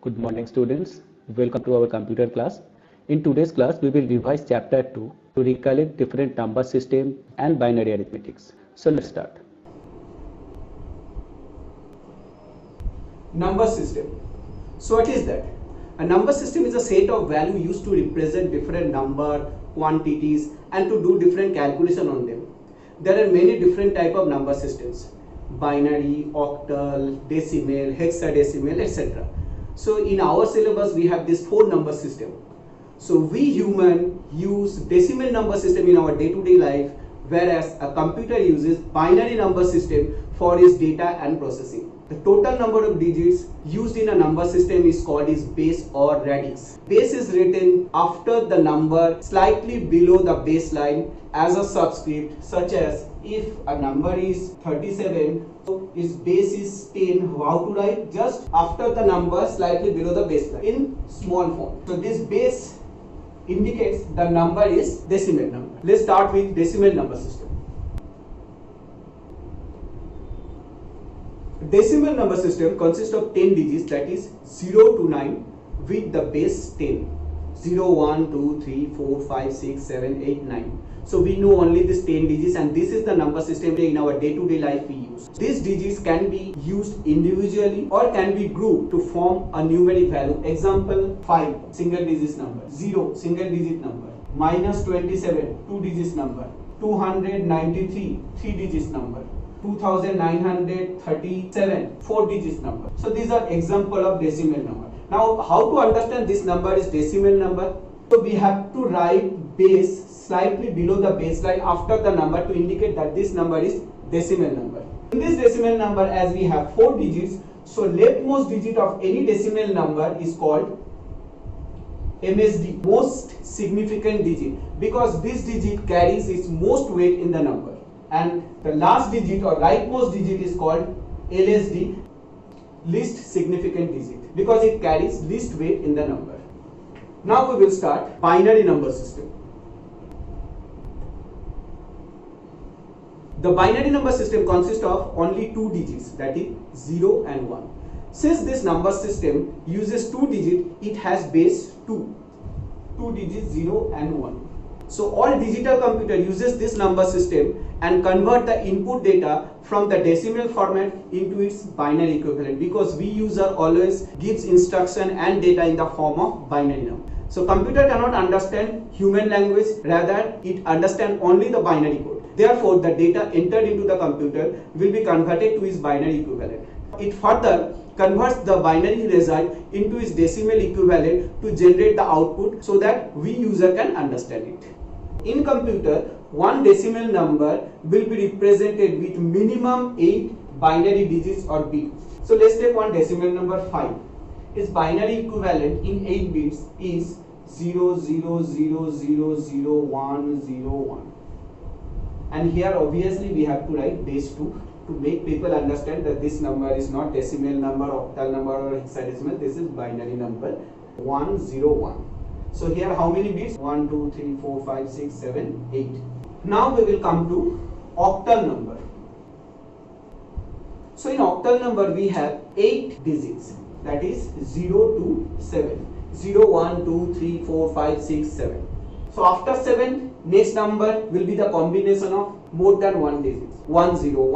Good morning students. Welcome to our computer class. In today's class we will revise chapter 2 to recollect different number system and binary arithmetics. So let's start. Number system. So what is that? A number system is a set of value used to represent different number, quantities and to do different calculation on them. There are many different type of number systems: binary, octal, decimal, hexadecimal, etc. So in our syllabus we have this 4 number system. So we human use decimal number system in our day-to-day life, whereas a computer uses binary number system for its data and processing. The total number of digits used in a number system is called as base or radix. Base is written after the number slightly below the baseline as a subscript, such as if a number is 37, so its base is 10. How to write? Just after the number slightly below the baseline in small font. So this base indicates the number is decimal number. Let's start with decimal number system. Decimal number system consists of 10 digits, that is 0 to 9 with the base 10. 0, 1, 2, 3, 4, 5, 6, 7, 8, 9. So we know only this 10 digits, and this is the number system in our day-to-day life we use. These digits can be used individually or can be grouped to form a numeric value. Example: 5 single digit number, 0 single digit number, minus 27 two digits number, 293 three digits number, 2937 four digits number. So these are example of decimal number. Now how to understand this number is decimal number? So we have to write base slightly below the baseline after the number to indicate that this number is decimal number. In this decimal number, as we have 4 digits, so leftmost digit of any decimal number is called MSD, most significant digit, because this digit carries its most weight in the number, and the last digit or rightmost digit is called LSD, least significant digit, because it carries least weight in the number. Now we will start binary number system. The binary number system consists of only 2 digits, that is 0 and 1. Since this number system uses 2 digits, it has base 2 digits, 0 and 1. So all digital computer uses this number system and convert the input data from the decimal format into its binary equivalent, because we user always gives instruction and data in the form of binary number. So computer cannot understand human language, rather it understands only the binary code. Therefore the data entered into the computer will be converted to its binary equivalent. It further converts the binary result into its decimal equivalent to generate the output so that we user can understand it. In computer, one decimal number will be represented with minimum 8 binary digits or bits. So let's take one decimal number 5. Its binary equivalent in 8 bits is 000000101. And here obviously we have to write base 2 to make people understand that this number is not decimal number, octal number or hexadecimal. This is binary number 101. So here how many bits? 1, 2, 3, 4, 5, 6, 7, 8. Now we will come to octal number. So in octal number we have 8 digits, that is 0 to 7. 0, 1, 2, 3, 4, 5, 6, 7. So after 7, next number will be the combination of more than 1 digit. 10, 11,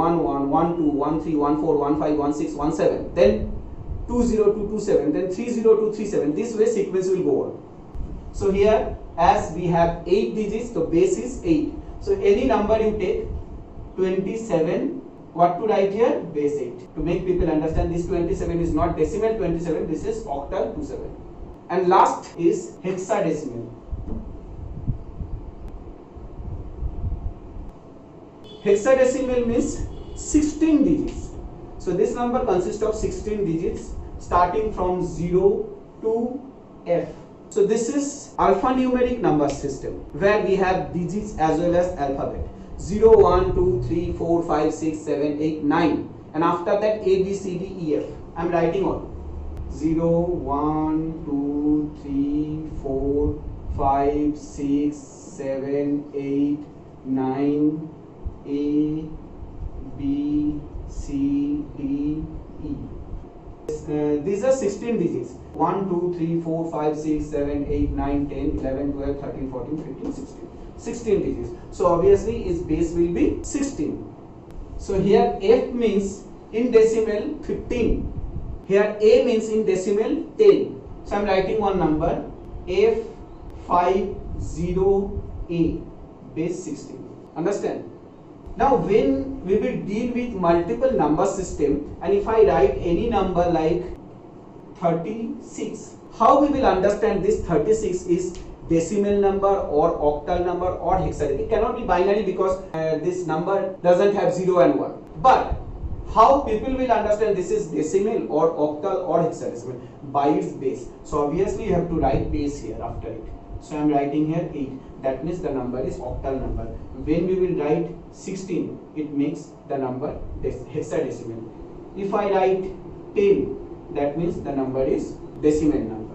12, 13, 14, 15, 16, 17. Then 20227, then 30237. This way sequence will go on. So here, as we have 8 digits, the base is 8. So any number you take, 27, what to write here? Base 8. To make people understand, this 27 is not decimal 27, this is octal 27. And last is hexadecimal. Hexadecimal means 16 digits. So this number consists of 16 digits starting from 0 to F. So this is alphanumeric number system where we have digits as well as alphabet. 0, 1, 2, 3, 4, 5, 6, 7, 8, 9. And after that A, B, C, D, E, F. I am writing all. 0, 1, 2, 3, 4, 5, 6, 7, 8, 9, A, B, C, D, E. These are 16 digits. 1, 2, 3, 4, 5, 6, 7, 8, 9, 10, 11, 12, 13, 14, 15, 16. 16 digits. So obviously its base will be 16. So here F means in decimal 15. Here A means in decimal 10. So I am writing one number F50A base 16. Understand? Now when we will deal with multiple number system, and if I write any number like 36, how we will understand this 36 is decimal number or octal number or hexadecimal? It cannot be binary because this number doesn't have 0 and 1. But how people will understand this is decimal or octal or hexadecimal? By its base. So obviously you have to write base here after it. So I am writing here 8. That means the number is octal number. When we will write 16, it makes the number hexadecimal. If I write 10, that means the number is decimal number.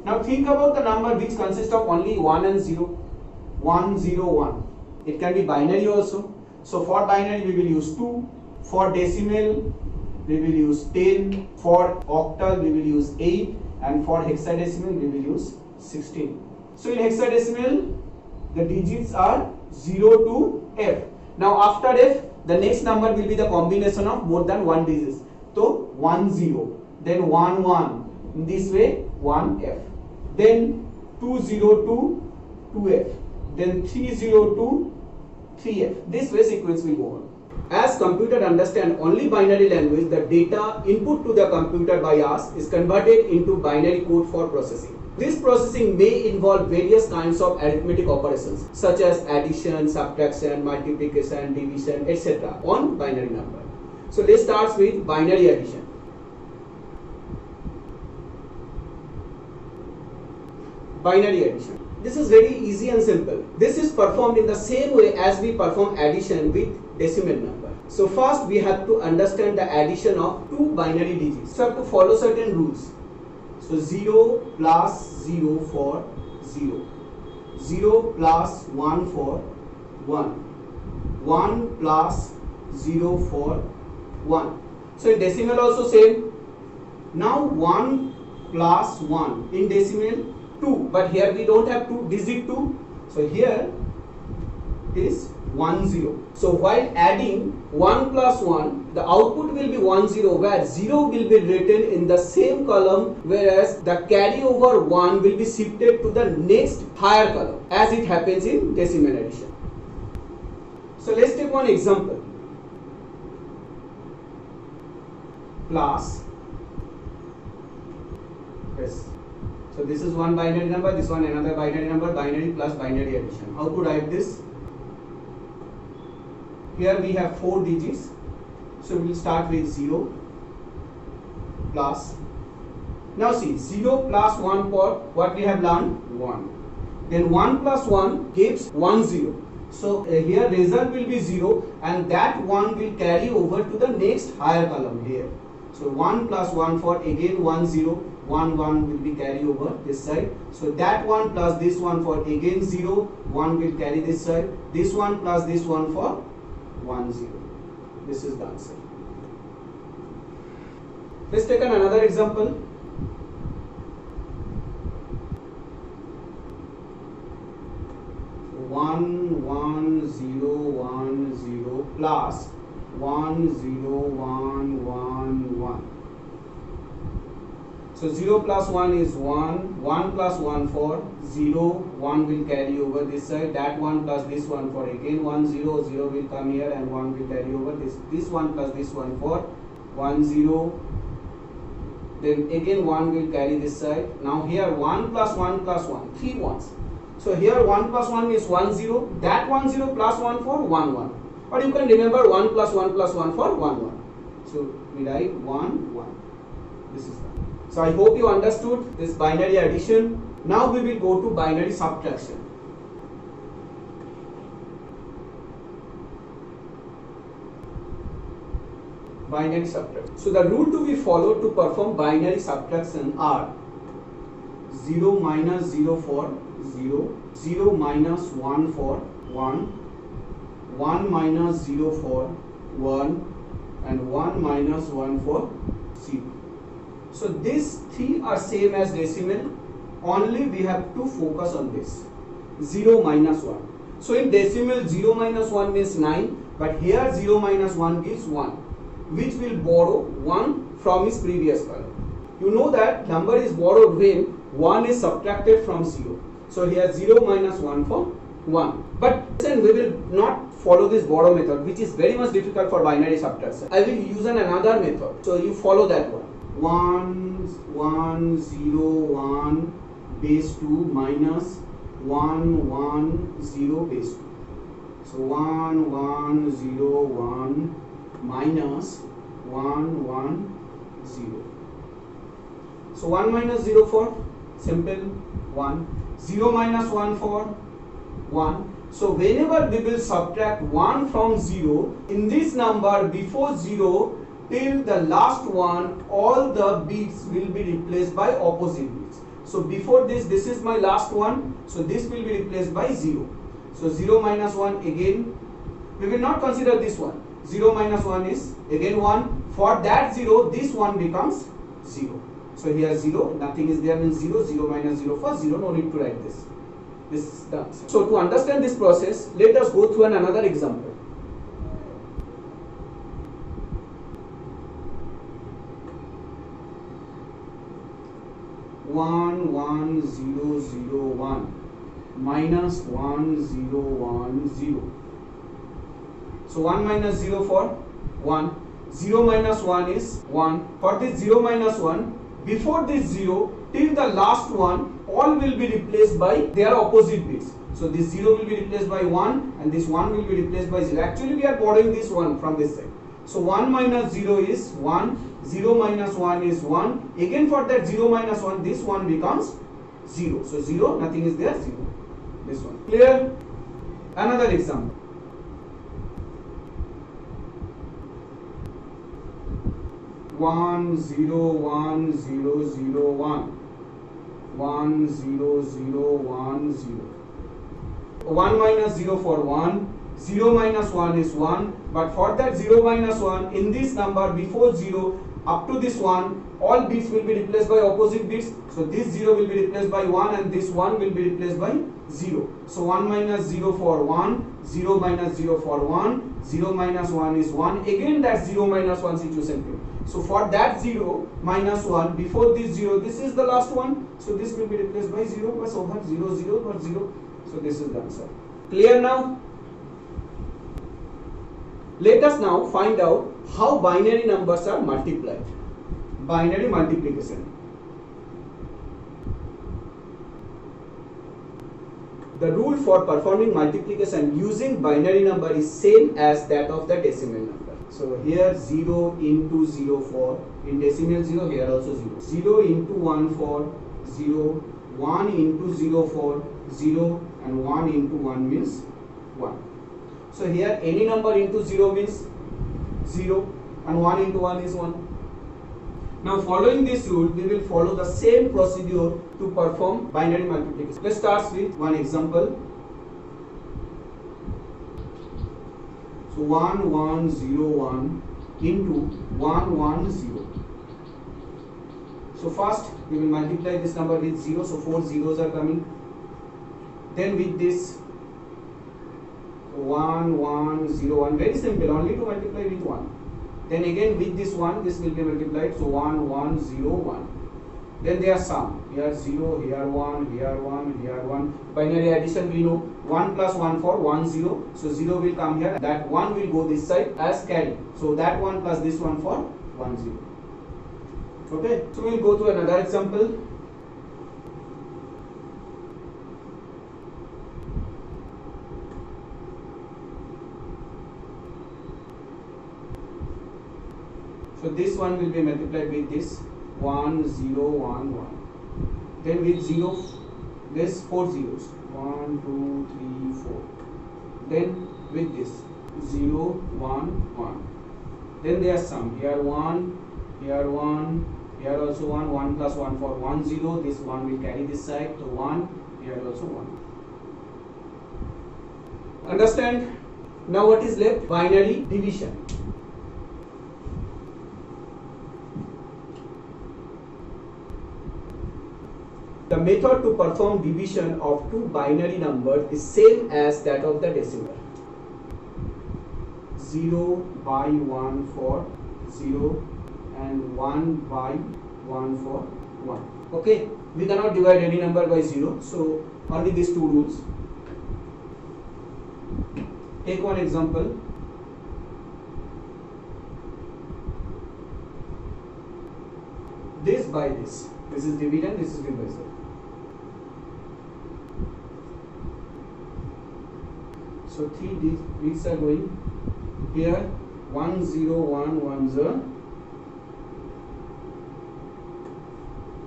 Now think about the number which consists of only 1 and 0. 1, 0, 1. It can be binary also. So for binary we will use 2. For decimal we will use 10. For octal we will use 8. And for hexadecimal we will use 16. So in hexadecimal the digits are 0 to F. Now after F, the next number will be the combination of more than one digits. So 1 0, then 1 1. In this way 1 F. Then 2 0 2 2F. Then 3 0 2 3F. This way sequence will go on. As computer understand only binary language, the data input to the computer by us is converted into binary code for processing. This processing may involve various kinds of arithmetic operations such as addition, subtraction, multiplication, division, etc. on binary number. So let's start with binary addition. Binary addition. This is very easy and simple. This is performed in the same way as we perform addition with decimal number. So first we have to understand the addition of two binary digits. So we have to follow certain rules. So 0 plus 0 for 0. 0 plus 1 for 1. 1 plus 0 for 1. So in decimal also same. Now 1 plus 1 in decimal 2. But here we don't have 2 digit 2. So here is 1 0. So while adding 1 plus 1, the output will be 1 0, where 0 will be written in the same column, whereas the carryover 1 will be shifted to the next higher column, as it happens in decimal addition. So let's take one example. Plus, yes. So this is one binary number, this one another binary number, binary plus binary addition. How to write this? Here we have 4 digits. So we will start with 0 plus. Now see, 0 plus 1 for what we have learned? 1. Then 1 plus 1 gives 1 0. So here result will be 0, and that 1 will carry over to the next higher column here. So 1 plus 1 for again 1 0. 1 1 will be carry over this side. So that 1 plus this one for again 0. 1 will carry this side. This one plus this one for 1 0. This is the answer. Let's take another example. 1 1 0 1 0 plus 1 0 1 1 1. So 0 plus 1 is 1, 1 plus 1 for 0, 1 will carry over this side, that 1 plus this one for again 1 0, 0 will come here and 1 will carry over this 1 plus this one for 1 0, then again 1 will carry this side. Now here 1 plus 1 plus 1, 3 ones. So here 1 plus 1 is 1 0, that 1 0 plus 1 for 1 1. Or you can remember 1 plus 1 plus 1 for 1 1. So we write 1 1. This is that. So I hope you understood this binary addition. Now we will go to binary subtraction. Binary subtraction. So the rule to be followed to perform binary subtraction are 0 minus 0 for 0, 0 minus 1 for 1, 1 minus 0 for 1, and 1 minus 1 for 0. So these three are same as decimal, only we have to focus on this 0 minus 1. So in decimal 0 minus 1 means 9, but here 0 minus 1 gives 1, which will borrow 1 from its previous column. You know that number is borrowed when 1 is subtracted from 0. So here 0 minus 1 for 1. But then we will not follow this borrow method, which is very much difficult for binary subtraction. I will use another method. So you follow that one. 1 1 0 1 base 2 minus 1 1 0 base 2. So 1 1 0 1 minus 1 1 0. So 1 minus 0 for simple 1. 0 minus 1 for 1. So whenever we will subtract 1 from 0, in this number before 0 till the last one, all the bits will be replaced by opposite bits. So before this is my last one, so this will be replaced by 0. So 0 minus 1 again, we will not consider this one. 0 minus 1 is again 1. For that 0, this one becomes 0. So here 0, nothing is there, means 0. 0 minus 0 for 0, no need to write this. This is the answer. So to understand this process, let us go through another example. One 1 0 0 1 minus 1 0 1 0. So 1 minus 0 for 1. 0 minus 1 is 1. For this 0 minus 1, before this 0 till the last one, all will be replaced by their opposite bits. So this 0 will be replaced by 1 and this 1 will be replaced by 0. Actually we are borrowing this 1 from this side. So 1 minus 0 is 1, 0 minus 1 is 1. Again for that 0 minus 1, this 1 becomes 0. So 0, nothing is there, 0. This one. Clear? Another example. One 0 1 0 0 1 1 0 0 1 0. 1 minus 0 for 1. 0 minus 1 is 1, but for that 0 minus 1, in this number before 0 up to this 1, all bits will be replaced by opposite bits. So this 0 will be replaced by 1 and this 1 will be replaced by 0. So 1 minus 0 for 1, 0 minus 0 for 1, 0 minus 1 is 1. Again that 0 minus 1 situation. So for that 0 minus 1, before this 0, this is the last one. So this will be replaced by 0, plus over 0 0 plus 0. So this is the answer. Clear now? Let us now find out how binary numbers are multiplied. Binary multiplication. The rule for performing multiplication using binary number is same as that of the decimal number. So here 0 into 0 for, in decimal 0, here also 0. 0 into 1 for 0, 1 into 0 for 0 and 1 into 1 means 1. So here any number into 0 means 0 and 1 into 1 is 1. Now following this rule, we will follow the same procedure to perform binary multiplication. Let's start with one example. So 1 1 0 1 into 1 1 0. So first we will multiply this number with 0, so 4 zeros are coming. Then with this 1 1 0 1, very simple, only to multiply with 1. Then again with this 1, this will be multiplied, so 1 1 0 1. Then they are sum, here 0, here 1, here 1, here 1. Binary addition we know, 1 plus 1 for 1 0, so 0 will come here, that 1 will go this side as carry. So that 1 plus this 1 for 1 0. Okay, so we will go to another example. So this one will be multiplied with this 1 0 1 1. Then with 0, this 4 zeros, 1 2 3 4. Then with this 0 1 1. Then they are sum, here 1, here 1, here also 1, 1 plus 1 for 1 0. This 1 will carry this side, so 1, here also 1. Understand? Now what is left? Binary division. The method to perform division of two binary numbers is same as that of the decimal. 0 by 1 for 0 and 1 by 1 for 1. Okay, we cannot divide any number by 0, so only these two rules. Take one example. This by this. This is dividend, this is divisor. So 3 digits are going here. 1 0 1 1 0.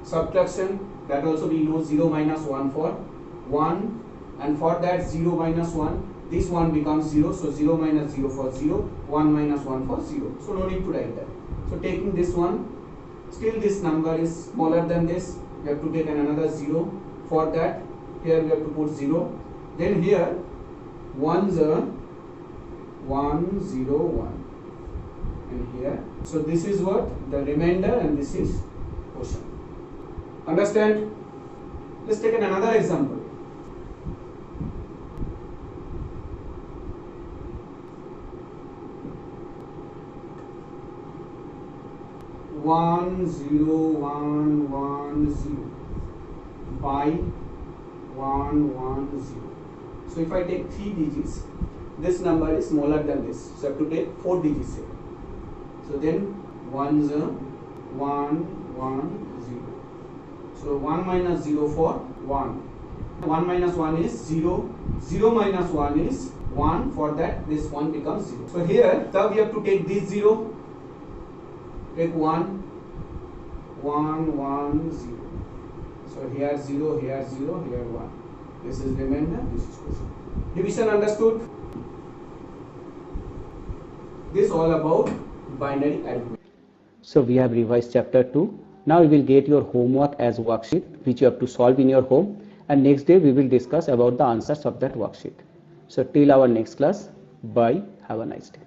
Subtraction, that also we know 0 minus 1 for 1, and for that 0 minus 1, this one becomes 0, so 0 minus 0 for 0, 1 minus 1 for 0, so no need to write that. So taking this one, still this number is smaller than this, we have to take another 0. For that, here we have to put 0, then here 1 0 1 0 1, and here, so this is what the remainder and this is quotient. Understand? Let's take another example. One zero one one zero by 1 1 0. So if I take 3 digits, this number is smaller than this, so I have to take 4 digits here. So then 1 0 1 1 0. So 1 minus 0 for 1. 1 minus 1 is 0. 0 minus 1 is 1. For that, this 1 becomes 0. So here, now we have to take this 0. Take 1. 1 1 0. So here 0, here 0, here 1. This is remainder, this is quotient. Division understood? This all about binary arithmetic. So we have revised chapter 2. Now we will get your homework as worksheet which you have to solve in your home, and next day we will discuss about the answers of that worksheet. So till our next class, bye, have a nice day.